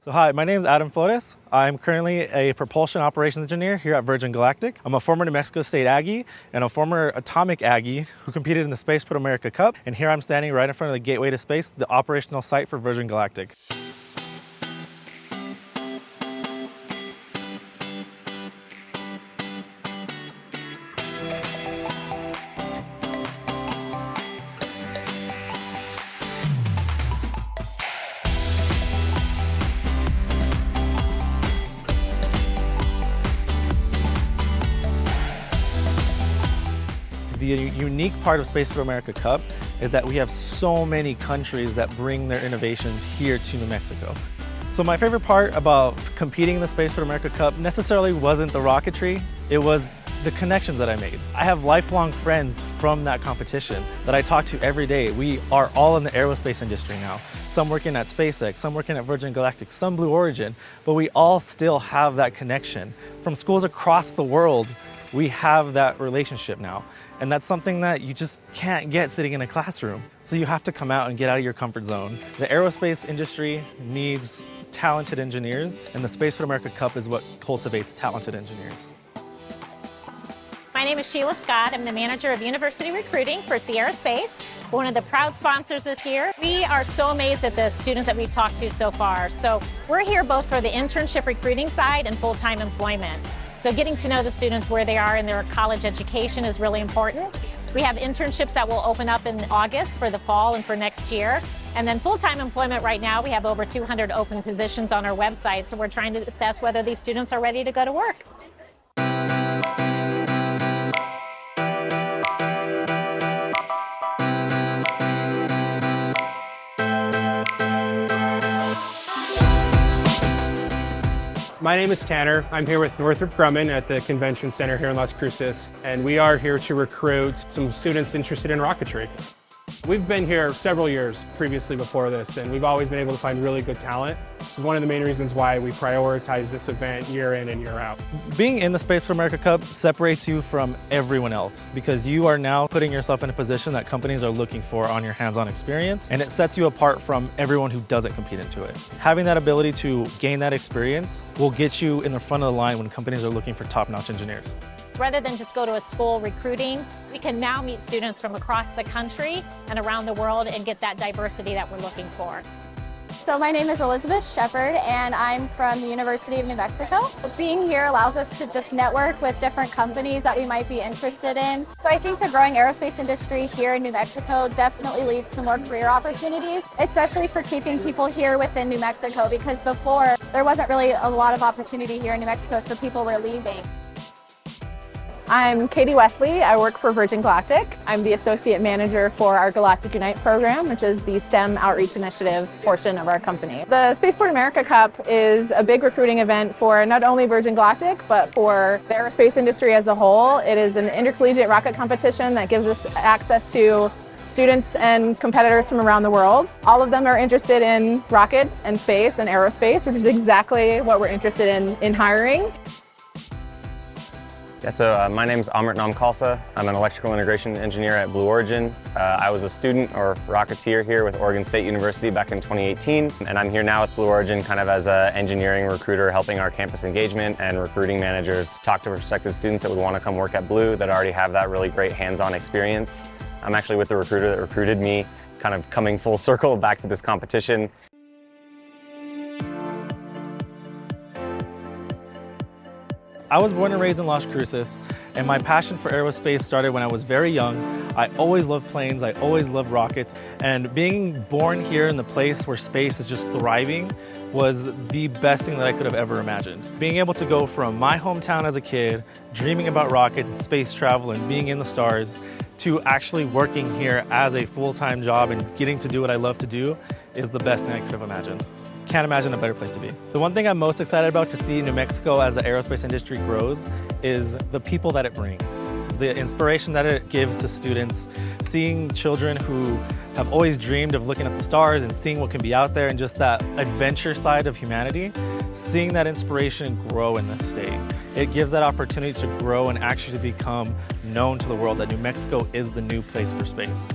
So hi, my name is Adam Flores. I'm currently a propulsion operations engineer here at Virgin Galactic. I'm a former New Mexico State Aggie and a former Atomic Aggie who competed in the Spaceport America Cup. And here I'm standing right in front of the Gateway to Space, the operational site for Virgin Galactic. The unique part of Spaceport America Cup is that we have so many countries that bring their innovations here to New Mexico. So my favorite part about competing in the Spaceport America Cup necessarily wasn't the rocketry, it was the connections that I made. I have lifelong friends from that competition that I talk to every day. We are all in the aerospace industry now. Some working at SpaceX, some working at Virgin Galactic, some Blue Origin, but we all still have that connection. From schools across the world, we have that relationship now. And that's something that you just can't get sitting in a classroom. So you have to come out and get out of your comfort zone. The aerospace industry needs talented engineers, and the Spaceport America Cup is what cultivates talented engineers. My name is Sheila Scott. I'm the manager of University Recruiting for Sierra Space, one of the proud sponsors this year. We are so amazed at the students that we've talked to so far. So we're here both for the internship recruiting side and full-time employment. So getting to know the students where they are in their college education is really important. We have internships that will open up in August for the fall and for next year. And then full-time employment right now, we have over 200 open positions on our website. So we're trying to assess whether these students are ready to go to work. My name is Tanner. I'm here with Northrop Grumman at the Convention Center here in Las Cruces, and we are here to recruit some students interested in rocketry. We've been here several years previously before this, and we've always been able to find really good talent. This is one of the main reasons why we prioritize this event year in and year out. Being in the Spaceport America Cup separates you from everyone else because you are now putting yourself in a position that companies are looking for on your hands-on experience, and it sets you apart from everyone who doesn't compete into it. Having that ability to gain that experience will get you in the front of the line when companies are looking for top-notch engineers. Rather than just go to a school recruiting, we can now meet students from across the country and around the world and get that diversity that we're looking for. So my name is Elizabeth Shepard and I'm from the University of New Mexico. Being here allows us to just network with different companies that we might be interested in. So I think the growing aerospace industry here in New Mexico definitely leads to more career opportunities, especially for keeping people here within New Mexico, because before there wasn't really a lot of opportunity here in New Mexico, so people were leaving. I'm Katie Wesley. I work for Virgin Galactic. I'm the Associate Manager for our Galactic Unite program, which is the STEM outreach initiative portion of our company. The Spaceport America Cup is a big recruiting event for not only Virgin Galactic, but for the aerospace industry as a whole. It is an intercollegiate rocket competition that gives us access to students and competitors from around the world. All of them are interested in rockets and space and aerospace, which is exactly what we're interested in hiring. Yeah, so my name is Amrit Namkhalsa. I'm an electrical integration engineer at Blue Origin. I was a student or rocketeer here with Oregon State University back in 2018, and I'm here now with Blue Origin kind of as an engineering recruiter helping our campus engagement and recruiting managers talk to prospective students that would want to come work at Blue that already have that really great hands-on experience. I'm actually with the recruiter that recruited me, kind of coming full circle back to this competition. I was born and raised in Las Cruces, and my passion for aerospace started when I was very young. I always loved planes, I always loved rockets, and being born here in the place where space is just thriving was the best thing that I could have ever imagined. Being able to go from my hometown as a kid, dreaming about rockets, space travel, and being in the stars, to actually working here as a full-time job and getting to do what I love to do is the best thing I could have imagined. Can't imagine a better place to be. The one thing I'm most excited about to see New Mexico as the aerospace industry grows is the people that it brings. The inspiration that it gives to students, seeing children who have always dreamed of looking at the stars and seeing what can be out there and just that adventure side of humanity, seeing that inspiration grow in this state. It gives that opportunity to grow and actually become known to the world that New Mexico is the new place for space.